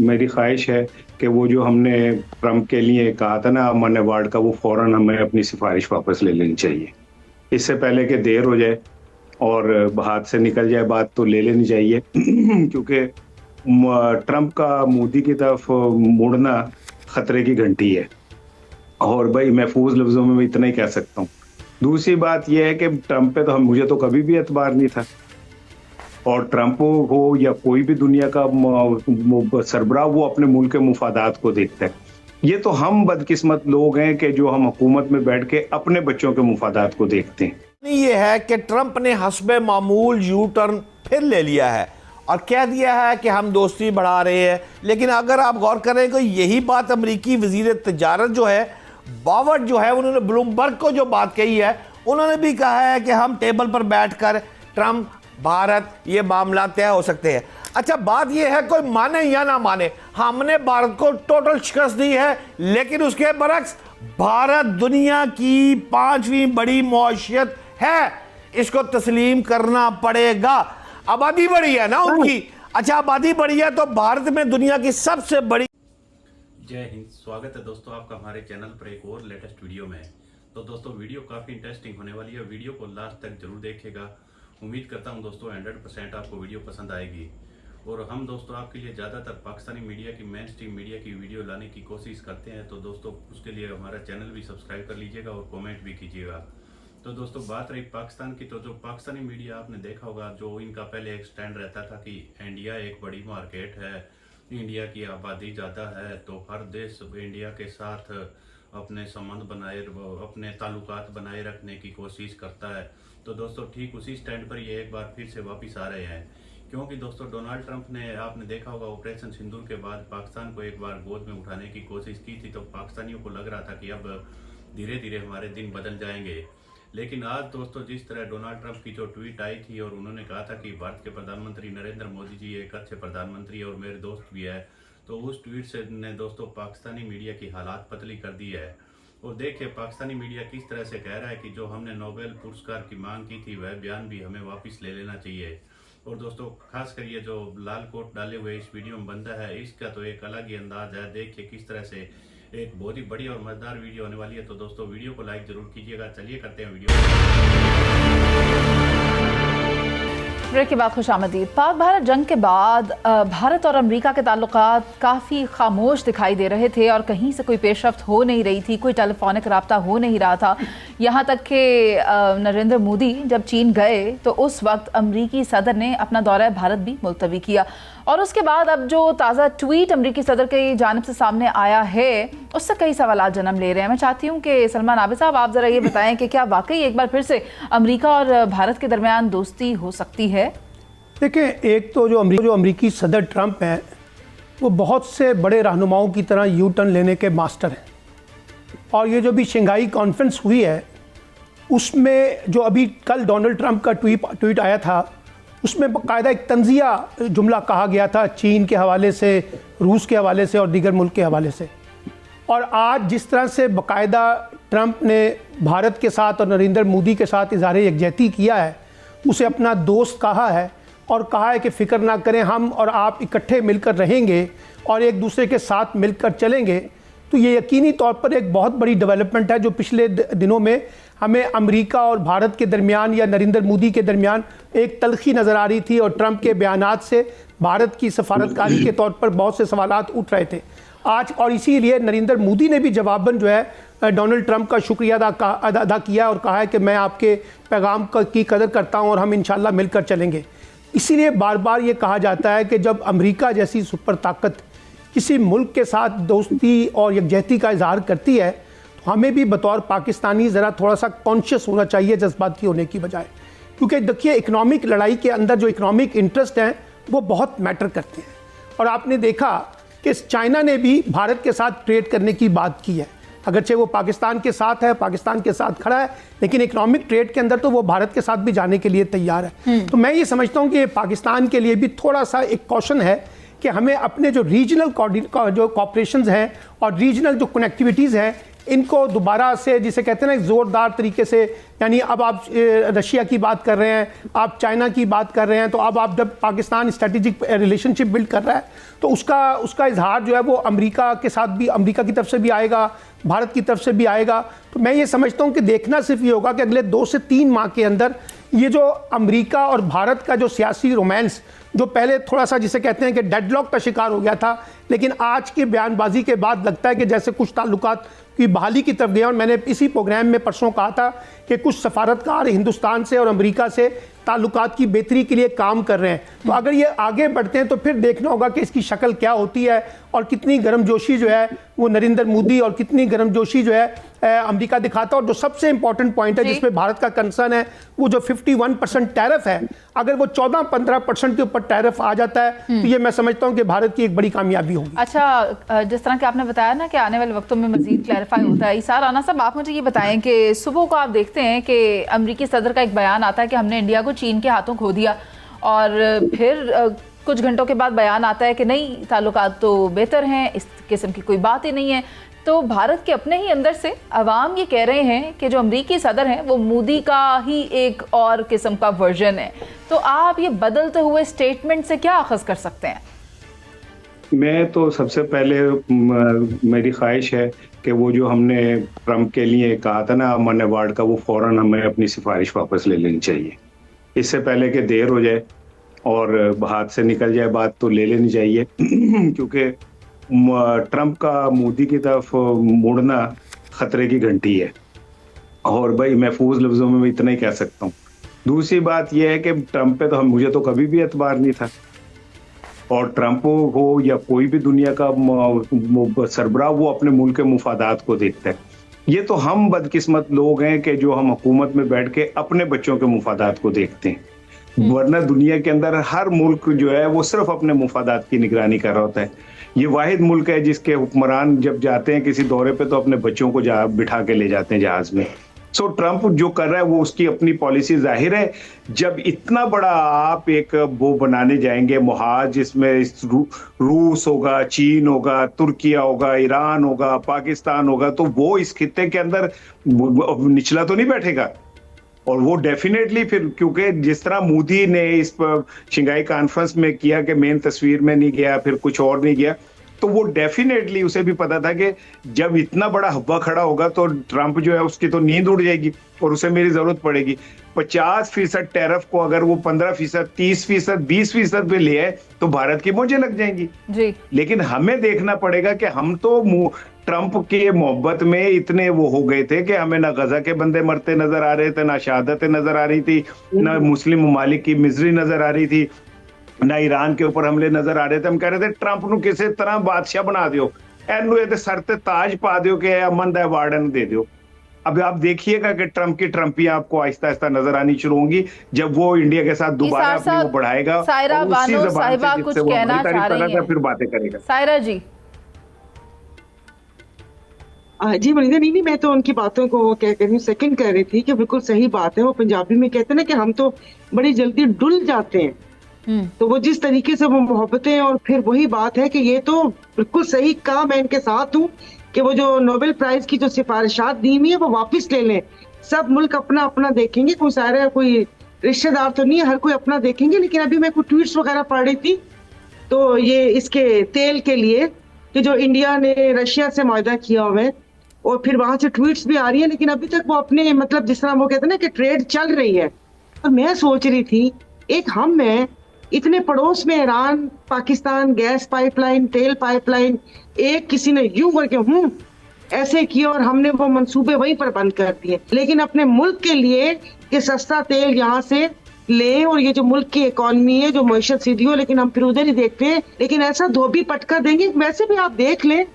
मेरी ख्वाहिश है कि वो जो हमने ट्रंप के लिए कहा था ना अमन अवार्ड का, वो फौरन हमें अपनी सिफारिश वापस ले लेनी चाहिए, इससे पहले कि देर हो जाए और हाथ से निकल जाए बात, तो ले लेनी चाहिए क्योंकि ट्रंप का मोदी की तरफ मुड़ना खतरे की घंटी है। और भाई महफूज लफ्जों में मैं इतना ही कह सकता हूँ। दूसरी बात यह है कि ट्रंप पे तो मुझे तो कभी भी एतबार नहीं था, और ट्रंप हो या कोई भी दुनिया का सरबराह, वो अपने मुल्क के मुफादात को देखता है। ये तो हम बदकिस्मत लोग हैं कि जो हम हुकूमत में बैठ के अपने बच्चों के मुफादात को देखते हैं। ये है कि ट्रंप ने हस्बे मामूल यू टर्न फिर ले लिया है और कह दिया है कि हम दोस्ती बढ़ा रहे हैं। लेकिन अगर आप गौर करें तो यही बात अमेरिकी वजीर तजारत जो है बावर्ट जो है, उन्होंने ब्लूमबर्ग को जो बात कही है, उन्होंने भी कहा है कि हम टेबल पर बैठकर ट्रंप भारत ये मामला तय हो सकते हैं। अच्छा, बात यह है कोई माने या ना माने, हमने भारत को टोटल शिकस्त दी है, लेकिन उसके बरक्स भारत दुनिया की 5वीं बड़ी मौशियत है, इसको तस्लीम करना पड़ेगा। आबादी बढ़ी है ना उनकी। अच्छा, आबादी बढ़ी है तो भारत में दुनिया की सबसे बड़ी। जय हिंद, स्वागत है दोस्तों आपका हमारे चैनल पर एक और लेटेस्ट वीडियो में। तो दोस्तों वीडियो काफ़ी इंटरेस्टिंग होने वाली है, वीडियो को लास्ट तक जरूर देखिएगा। उम्मीद करता हूं दोस्तों 100% आपको वीडियो पसंद आएगी। और हम दोस्तों आपके लिए ज़्यादातर पाकिस्तानी मीडिया की, मेन स्ट्रीम मीडिया की वीडियो लाने की कोशिश करते हैं। तो दोस्तों उसके लिए हमारा चैनल भी सब्सक्राइब कर लीजिएगा और कमेंट भी कीजिएगा। तो दोस्तों बात रही पाकिस्तान की, तो जो पाकिस्तानी मीडिया आपने देखा होगा, जो इनका पहले एक स्टैंड रहता था कि इंडिया एक बड़ी मार्केट है, इंडिया की आबादी ज़्यादा है, तो हर देश इंडिया के साथ अपने संबंध बनाए, अपने ताल्लुकात बनाए रखने की कोशिश करता है। तो दोस्तों ठीक उसी स्टैंड पर ये एक बार फिर से वापस आ रहे हैं, क्योंकि दोस्तों डोनाल्ड ट्रंप ने, आपने देखा होगा, ऑपरेशन सिंदूर के बाद पाकिस्तान को एक बार गोद में उठाने की कोशिश की थी। तो पाकिस्तानियों को लग रहा था कि अब धीरे धीरे हमारे दिन बदल जाएंगे। लेकिन आज दोस्तों जिस तरह डोनाल्ड ट्रंप की जो ट्वीट आई थी और उन्होंने कहा था कि भारत के प्रधानमंत्री नरेंद्र मोदी जी एक अच्छे प्रधानमंत्री और मेरे दोस्त भी है, तो उस ट्वीट से ने दोस्तों पाकिस्तानी मीडिया की हालात पतली कर दी है। और देखिए पाकिस्तानी मीडिया किस तरह से कह रहा है कि जो हमने नोबेल पुरस्कार की मांग की थी वह बयान भी हमें वापस ले लेना चाहिए। और दोस्तों खास कर ये जो लाल कोट डाले हुए इस वीडियो में बंदा है, इसका तो एक अलग ही अंदाज है। देखिए किस तरह से एक बहुत ही बड़ी और मजेदार वीडियो होने वाली है। तो दोस्तों वीडियो को लाइक जरूर कीजिएगा। चलिए करते हैं वीडियो। ब्रेक के बाद खुशामदीद। पाक भारत जंग के बाद भारत और अमेरिका के ताल्लुकात काफ़ी खामोश दिखाई दे रहे थे और कहीं से कोई पेशरफ्त हो नहीं रही थी, कोई टेलीफोनिक रब्ता हो नहीं रहा था। यहाँ तक कि नरेंद्र मोदी जब चीन गए तो उस वक्त अमेरिकी सदर ने अपना दौरा भारत भी मुलतवी किया। और उसके बाद अब जो ताज़ा ट्वीट अमेरिकी सदर की जानिब से सामने आया है, उससे कई सवाल जन्म ले रहे हैं। मैं चाहती हूँ कि सलमान आबिद साहब आप ज़रा ये बताएं कि क्या वाकई एक बार फिर से अमेरिका और भारत के दरमियान दोस्ती हो सकती है? देखिए, एक तो जो अमेरिकी सदर ट्रंप हैं वो बहुत से बड़े रहनुमाओं की तरह यू टर्न लेने के मास्टर हैं। और ये जो भी शंघाई कॉन्फ्रेंस हुई है उसमें जो अभी कल डोनाल्ड ट्रंप का ट्वीट आया था, उसमें बाकायदा एक तंजिया जुमला कहा गया था चीन के हवाले से, रूस के हवाले से और दीगर मुल्क के हवाले से। और आज जिस तरह से बाकायदा ट्रंप ने भारत के साथ और नरेंद्र मोदी के साथ इज़हार यकजहती किया है, उसे अपना दोस्त कहा है और कहा है कि फ़िक्र ना करें, हम और आप इकट्ठे मिलकर रहेंगे और एक दूसरे के साथ मिलकर चलेंगे, तो ये यकीनी तौर पर एक बहुत बड़ी डेवलपमेंट है जो पिछले दिनों में हमें अमेरिका और भारत के दरमियान या नरेंद्र मोदी के दरमियान एक तलखी नज़र आ रही थी। और ट्रंप के बयानात से भारत की सफारतकारी के तौर पर बहुत से सवालात उठ रहे थे आज। और इसीलिए नरेंद्र मोदी ने भी जवाबन जो है डोनाल्ड ट्रंप का शुक्रिया अदा किया और कहा है कि मैं आपके पैगाम की कदर करता हूँ और हम इंशाल्लाह मिलकर चलेंगे। इसीलिए बार बार ये कहा जाता है कि जब अमेरिका जैसी सुपर ताकत किसी मुल्क के साथ दोस्ती और यकजहती का इजहार करती है, तो हमें भी बतौर पाकिस्तानी ज़रा थोड़ा सा कॉन्शियस होना चाहिए जज्बाती होने की बजाय। क्योंकि देखिए, इकनॉमिक लड़ाई के अंदर जो इकनॉमिक इंटरेस्ट हैं वो बहुत मैटर करते हैं। और आपने देखा कि चाइना ने भी भारत के साथ ट्रेड करने की बात की है, अगरचे वो पाकिस्तान के साथ है, पाकिस्तान के साथ खड़ा है, लेकिन इकोनॉमिक ट्रेड के अंदर तो वो भारत के साथ भी जाने के लिए तैयार है। तो मैं ये समझता हूँ कि पाकिस्तान के लिए भी थोड़ा सा एक कॉशन है कि हमें अपने जो रीजनल जो कॉपरेशंस हैं और रीजनल जो कनेक्टिविटीज़ हैं, इनको दोबारा से जिसे कहते हैं ना ज़ोरदार तरीके से, यानी अब आप रशिया की बात कर रहे हैं, आप चाइना की बात कर रहे हैं, तो अब आप जब पाकिस्तान स्ट्रेटेजिक रिलेशनशिप बिल्ड कर रहा है तो उसका इजहार जो है वो अमेरिका के साथ भी, अमेरिका की तरफ से भी आएगा, भारत की तरफ से भी आएगा। तो मैं ये समझता हूँ कि देखना सिर्फ ये होगा कि अगले 2 से 3 माह के अंदर ये जो अमेरिका और भारत का जो सियासी रोमांस जो पहले थोड़ा सा जिसे कहते हैं कि डेडलॉक का शिकार हो गया था, लेकिन आज की बयानबाजी के बाद लगता है कि जैसे कुछ ताल्लुकात की बहाली की तरफ गया। और मैंने इसी प्रोग्राम में परसों कहा था कि कुछ सफारतकार हिंदुस्तान से और अमेरिका से ताल्लुकात की बेहतरी के लिए काम कर रहे हैं। तो अगर ये आगे बढ़ते हैं तो फिर देखना होगा कि इसकी शक्ल क्या होती है और कितनी गर्मजोशी जो है वो नरेंद्र मोदी और कितनी गर्मजोशी जो है अमेरिका दिखाता है। और जो सबसे इंपॉर्टेंट पॉइंट है जिसपे भारत का कंसर्न है वो जो 51% टैरिफ है, अगर वो 14-15% के ऊपर टैरिफ आ जाता है तो ये मैं समझता हूँ कि भारत की एक बड़ी कामयाबी होगी। अच्छा, जिस तरह के आपने बताया ना कि आने वाले वक्तों में मजीद क्लैरिफाई होता है। इसार राना साहब, आप मुझे ये बताएं कि सुबह को आप देखते हैं कि अमेरिकी सदर का एक बयान आता है कि हमने इंडिया को चीन के हाथों खो दिया, और फिर कुछ घंटों के बाद बयान आता है कि नहीं, ताल्लुकात तो बेहतर हैं, इस किस्म की कोई बात ही नहीं है। तो भारत के अपने ही अंदर से अवाम ये कह रहे हैं कि जो अमेरिकी सदर हैं वो मोदी का ही एक और किस्म का वर्जन है। तो आप ये बदलते हुए स्टेटमेंट से क्या अखज़ कर सकते हैं? मैं तो सबसे पहले मेरी ख्वाहिश है कि वो जो हमने ट्रंप के लिए कहा था ना अमन अवार्ड का, वो फौरन हमें अपनी सिफारिश वापस ले लेनी चाहिए। इससे पहले कि देर हो जाए और हाथ से निकल जाए बात, तो ले लेनी चाहिए क्योंकि ट्रंप का मोदी की तरफ मुड़ना खतरे की घंटी है। और भाई महफूज लफ्जों में मैं इतना ही कह सकता हूँ। दूसरी बात यह है कि ट्रंप पे तो मुझे तो कभी भी एतबार नहीं था, और ट्रंप हो या कोई भी दुनिया का सरबराह, वो अपने मुल्क के मुफादात को देखता है। ये तो हम बदकिस्मत लोग हैं कि जो हम हुकूमत में बैठ के अपने बच्चों के मुफादात को देखते हैं, वरना दुनिया के अंदर हर मुल्क जो है वो सिर्फ अपने मुफादात की निगरानी कर रहा होता है। ये वाहिद मुल्क है जिसके हुक्मरान जब जाते हैं किसी दौरे पे तो अपने बच्चों को बिठा के ले जाते हैं जहाज में। सो ट्रंप जो कर रहा है वो उसकी अपनी पॉलिसी, जाहिर है जब इतना बड़ा आप एक वो बनाने जाएंगे मुहाज, जिसमें रूस होगा, चीन होगा, तुर्किया होगा, ईरान होगा, पाकिस्तान होगा, तो वो इस खित्ते के अंदर निचला तो नहीं बैठेगा। और वो डेफिनेटली फिर, क्योंकि जिस तरह मोदी ने इस शंघाई कॉन्फ्रेंस में किया कि मेन तस्वीर में नहीं गया, फिर कुछ और नहीं गया, तो वो डेफिनेटली उसे भी पता था कि जब इतना बड़ा हब्बा खड़ा होगा तो ट्रंप जो है उसकी तो नींद उड़ जाएगी और उसे मेरी जरूरत पड़ेगी। 50% टैरिफ को अगर वो 15%, 30%, 20% पे ले आए तो भारत की मौजें लग जाएंगी जी। लेकिन हमें देखना पड़ेगा कि हम तो ट्रंप के मोहब्बत में इतने वो हो गए थे कि हमें ना गजा के बंदे मरते नजर आ रहे थे, ना शहादतें नजर आ रही थी, ना मुस्लिम ममालिक की मिजरी नजर आ रही थी, ना ईरान के ऊपर हमले नजर आ रहे थे। हम कह रहे थे ट्रंप ਨੂੰ ਕਿਸੇ ਤਰ੍ਹਾਂ बादशाह बना दियो, ਇਹਨੂੰ ਇਹਦੇ सर ते ताज पा दियो कि अमन दा अवार्ड दे दियो। अब आप देखिएगा कि ट्रंप की ट्रंपियां आपको आहिस्ता आहिस्ता नजर आनी शुरू होंगी जब वो इंडिया के साथ दोबारा अपनी वो बढ़ाएगा, सायरा बानो साहिबा कुछ कहना चाह रही हैं, फिर बातें करेगा। सायरा जी। जी मनिंदर, नहीं, मैं तो उनकी बातों को क्या कह रही हूँ, सेकंड कह रही थी कि बिल्कुल सही बात है। वो पंजाबी में कहते हैं ना कि हम तो बड़ी जल्दी डुल जाते हैं, तो वो जिस तरीके से वो मोहब्बतें, और फिर वही बात है कि ये तो बिल्कुल सही कहा, मैं इनके साथ हूँ कि वो जो नोबेल प्राइज की जो सिफारिशात दी हुई है वो वापस ले लें। सब मुल्क अपना अपना देखेंगे, कोई सारा कोई रिश्तेदार तो नहीं है, हर कोई अपना देखेंगे। लेकिन अभी मैं कुछ ट्वीट्स वगैरह पढ़ रही थी, तो ये इसके तेल के लिए कि जो इंडिया ने रशिया से मुआहदा किया हुआ है, और फिर वहां से ट्वीट्स भी आ रही है, लेकिन अभी तक वो अपने मतलब जिस तरह वो कहते हैं ना कि ट्रेड चल रही है। और मैं सोच रही थी, एक हम है इतने पड़ोस में ईरान, पाकिस्तान, गैस पाइपलाइन, तेल पाइपलाइन, एक किसी ने यूं करके ऐसे किया और हमने वो मंसूबे वहीं पर बंद कर दिए। लेकिन अपने मुल्क के लिए कि सस्ता तेल यहाँ से ले, और ये जो मुल्क की इकोनॉमी है, जो मईशत सीधी हो, लेकिन हम फिर उधर ही देखते हैं। लेकिन ऐसा धोबी पटका देंगे। वैसे भी आप देख लें,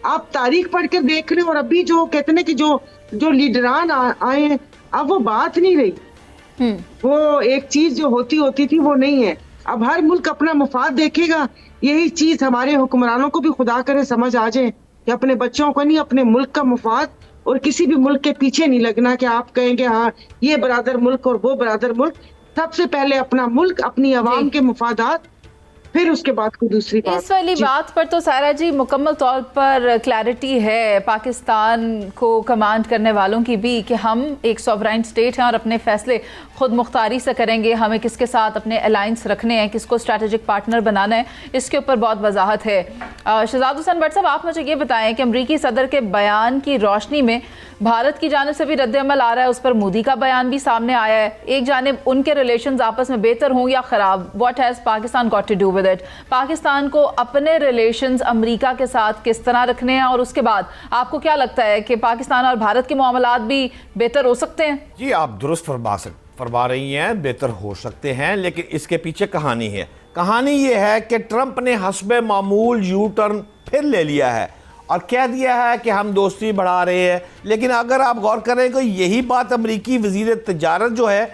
आप तारीख पढ़ कर देख लें, और अभी जो कहते हैं कि जो लीडरान आए हैं, अब वो बात नहीं रही। वो एक चीज जो होती थी वो नहीं है। अब हर मुल्क अपना मुफाद देखेगा। यही चीज हमारे हुक्मरानों को भी खुदा करे समझ आ जाए कि अपने बच्चों को नहीं, अपने मुल्क का मुफाद, और किसी भी मुल्क के पीछे नहीं लगना कि आप कहेंगे हाँ ये बरादर मुल्क और वो बरादर मुल्क। सबसे पहले अपना मुल्क, अपनी आवाम के मुफादात, फिर उसके बाद कोई दूसरी बात। इस वाली बात पर तो सायरा जी मुकम्मल तौर पर क्लैरिटी है पाकिस्तान को कमांड करने वालों की भी कि हम एक सॉवरेन स्टेट हैं और अपने फैसले खुद मुख्तारी से करेंगे, हमें किसके साथ अपने अलायंस रखने हैं, किसको स्ट्रैटेजिक पार्टनर बनाना है, इसके ऊपर बहुत वजाहत है। शहजाद हुसैन भट्ट साहब, आप मुझे ये बताएं कि अमरीकी सदर के बयान की रोशनी में भारत की जानिब से भी रद्द-ए-अमल आ रहा है, उस पर मोदी का बयान भी सामने आया है। एक जानिब उनके रिलेशंस आपस में बेहतर हों या ख़राब, what has Pakistan got to do with it? Pakistan को अपने रिलेशंस अमेरिका के साथ किस तरह रखने हैं, और उसके बाद आपको क्या लगता है कि पाकिस्तान और भारत के मामलात भी बेहतर हो सकते हैं? जी, आप दुरुस्त फरमा रही हैं, बेहतर हो सकते हैं, लेकिन इसके पीछे कहानी है। कहानी ये है कि ट्रंप ने हस्बे मामूल यू टर्न फिर ले लिया है और कह दिया है कि हम दोस्ती बढ़ा रहे हैं। लेकिन अगर आप गौर करें तो यही बात अमरीकी वजीर तजारत जो है,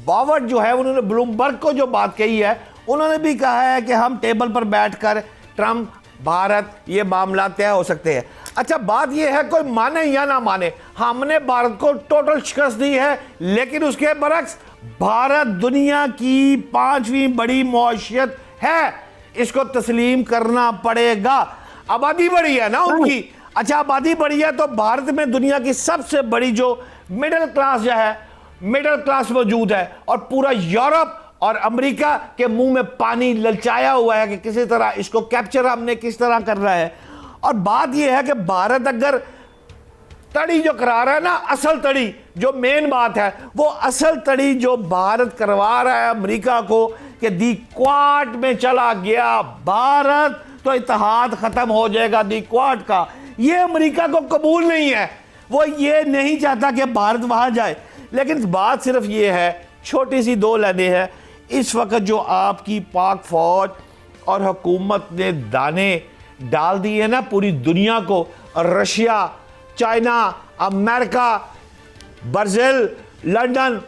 बावर्ट जो है, उन्होंने ब्लूमबर्ग को जो बात कही है, उन्होंने भी कहा है कि हम टेबल पर बैठकर ट्रंप भारत ये मामला तय हो सकते हैं। अच्छा, बात यह है, कोई माने या ना माने, हमने भारत को टोटल शिकस्त दी है, लेकिन उसके बरक्स भारत दुनिया की 5वीं बड़ी मौशियत है, इसको तस्लीम करना पड़ेगा। आबादी बढ़ी है ना उनकी। अच्छा, आबादी बढ़ी है तो भारत में दुनिया की सबसे बड़ी जो मिडिल क्लास जो है, मिडिल क्लास मौजूद है, और पूरा यूरोप और अमेरिका के मुंह में पानी ललचाया हुआ है कि किसी तरह इसको कैप्चर हमने किस तरह करना है। और बात यह है कि भारत अगर तड़ी जो करा रहा है ना, असल तड़ी जो मेन बात है, वो असल तड़ी जो भारत करवा रहा है अमेरिका को कि दी क्वाड में चला गया भारत तो इत्तेहाद खत्म हो जाएगा दी क्वाड का, ये अमेरिका को कबूल नहीं है। वो ये नहीं चाहता कि भारत वहां जाए। लेकिन बात सिर्फ ये है, छोटी सी दो लाइनें हैं, इस वक्त जो आपकी पाक फौज और हुकूमत ने दाने डाल दिए ना पूरी दुनिया को, Russia, China, America, Brazil, London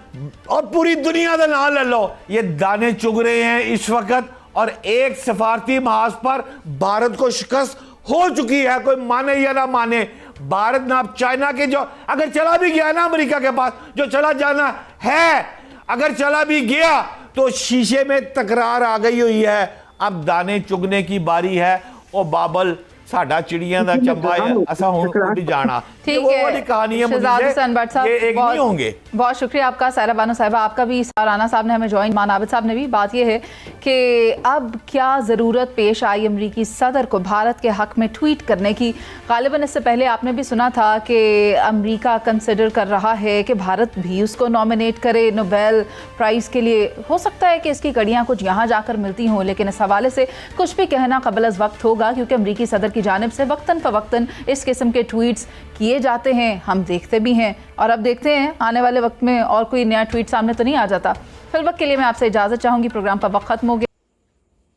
और पूरी दुनिया का नाम ले लो, ये दाने चुग रहे हैं इस वक्त, और एक सफारती महाज पर भारत को शिकस्त हो चुकी है, कोई माने या ना माने। भारत ना अब चाइना के जो अगर चला भी गया ना अमेरिका के पास, जो चला जाना है, अगर चला भी गया तो शीशे में तकरार आ गई हुई है, अब दाने चुगने की बारी है। ओ बाबल साडा चिड़िया दा चंबा है, असा हुण उड़ जाना। ठीक वो है, वाली कहानी है, शहजाद हुसैन भट्ट साहब, ये एक नहीं होंगे। बहुत शुक्रिया आपका, सायरा बानो साहिबा आपका भी, राना साहब ने हमें ज्वाइन, मान आबिद साहब ने भी। बात यह है कि अब क्या ज़रूरत पेश आई अमरीकी सदर को भारत के हक में ट्वीट करने की? गालिबन इससे पहले आपने भी सुना था कि अमरीका कंसिडर कर रहा है कि भारत भी उसको नॉमिनेट करे नोबेल प्राइज़ के लिए। हो सकता है कि इसकी कड़ियाँ कुछ यहाँ जाकर मिलती हों, लेकिन इस हवाले से कुछ भी कहना कबल अज़ वक्त होगा, क्योंकि अमरीकी सदर की जानिब से वक्तन फ़वक्तन इस किस्म के ट्वीट्स किए जाते हैं, हम देखते भी हैं, और अब देखते हैं आने वाले वक्त में और कोई नया ट्वीट सामने तो नहीं आ जाता। फिल वक्त के लिए मैं आपसे इजाज़त चाहूँगी, प्रोग्राम का वक्त खत्म हो गया।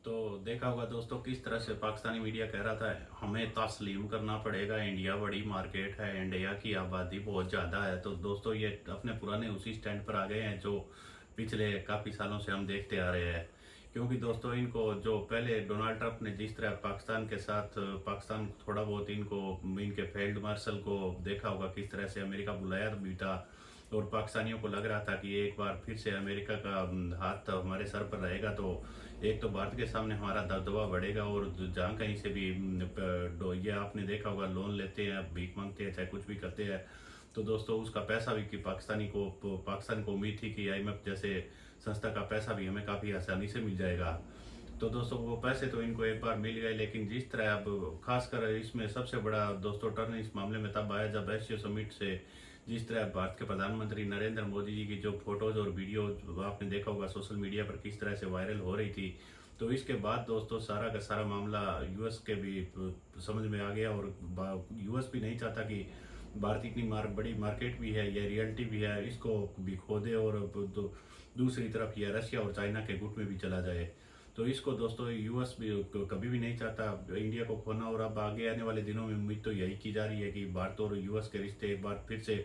तो देखा होगा दोस्तों किस तरह से पाकिस्तानी मीडिया कह रहा था हमें तस्लीम करना पड़ेगा, इंडिया बड़ी मार्केट है, इंडिया की आबादी बहुत ज़्यादा है। तो दोस्तों ये अपने पुराने उसी स्टैंड पर आ गए हैं जो पिछले काफ़ी सालों से हम देखते आ रहे हैं। क्योंकि दोस्तों इनको जो पहले डोनाल्ड ट्रंप ने जिस तरह पाकिस्तान के साथ, पाकिस्तान थोड़ा बहुत इनके फील्ड मार्शल को देखा होगा किस तरह से अमेरिका बुलाया भी था, और पाकिस्तानियों को लग रहा था कि एक बार फिर से अमेरिका का हाथ हमारे सर पर रहेगा तो एक तो भारत के सामने हमारा दबदबा बढ़ेगा, और जहाँ कहीं से भी ये आपने देखा होगा लोन लेते हैं, भीख मांगते हैं, चाहे कुछ भी करते हैं, तो दोस्तों उसका पैसा भी कि पाकिस्तान को उम्मीद थी कि IMF जैसे संस्था का पैसा भी हमें काफ़ी आसानी से मिल जाएगा। तो दोस्तों वो पैसे तो इनको एक बार मिल गए, लेकिन जिस तरह अब खासकर इसमें सबसे बड़ा दोस्तों टर्न इस मामले में तब आया जब एशिया समिट से जिस तरह भारत के प्रधानमंत्री नरेंद्र मोदी जी की जो फोटोज और वीडियो आपने देखा होगा सोशल मीडिया पर किस तरह से वायरल हो रही थी, तो इसके बाद दोस्तों सारा का सारा मामला यूएस के भी समझ में आ गया, और यूएस भी नहीं चाहता कि भारत इतनी बड़ी मार्केट भी है, ये रियलिटी भी है, इसको भी खो दे और दूसरी तरफ यह रशिया और चाइना के गुट में भी चला जाए। तो इसको दोस्तों यूएस भी कभी भी नहीं चाहता इंडिया को खोना, और अब आगे आने वाले दिनों में उम्मीद तो यही की जा रही है कि भारत और यूएस के रिश्ते एक बार फिर से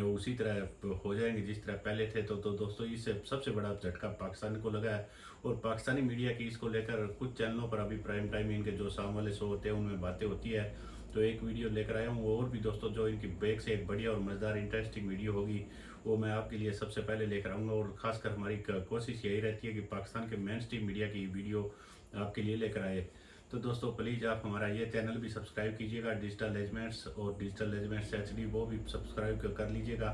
उसी तरह हो जाएंगे जिस तरह पहले थे। तो दोस्तों इससे सबसे बड़ा झटका पाकिस्तान को लगा है, और पाकिस्तानी मीडिया की इसको लेकर कुछ चैनलों पर अभी प्राइम टाइम इनके जो शाम वाले शो होते हैं उनमें बातें होती है। तो एक वीडियो लेकर आया हूँ, और भी दोस्तों जो इनकी बैक से एक बढ़िया और मज़ेदार इंटरेस्टिंग वीडियो होगी वो मैं आपके लिए सबसे पहले लेकर आऊँगा। और ख़ासकर हमारी कोशिश यही रहती है कि पाकिस्तान के मेन स्ट्रीम मीडिया की वीडियो आपके लिए लेकर आए। तो दोस्तों प्लीज़ आप हमारा ये चैनल भी सब्सक्राइब कीजिएगा, डिजिटल एजमेंट्स और डिजिटल एजमेंट्स HD, वो भी सब्सक्राइब कर लीजिएगा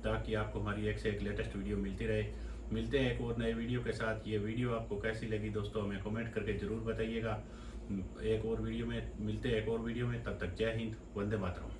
ताकि आपको हमारी एक से एक लेटेस्ट वीडियो मिलती रहे। मिलते हैं एक और नए वीडियो के साथ। ये वीडियो आपको कैसी लगी दोस्तों हमें कमेंट करके ज़रूर बताइएगा। एक और वीडियो में मिलते हैं, एक और वीडियो में। तब तक जय हिंद, वंदे मातरम।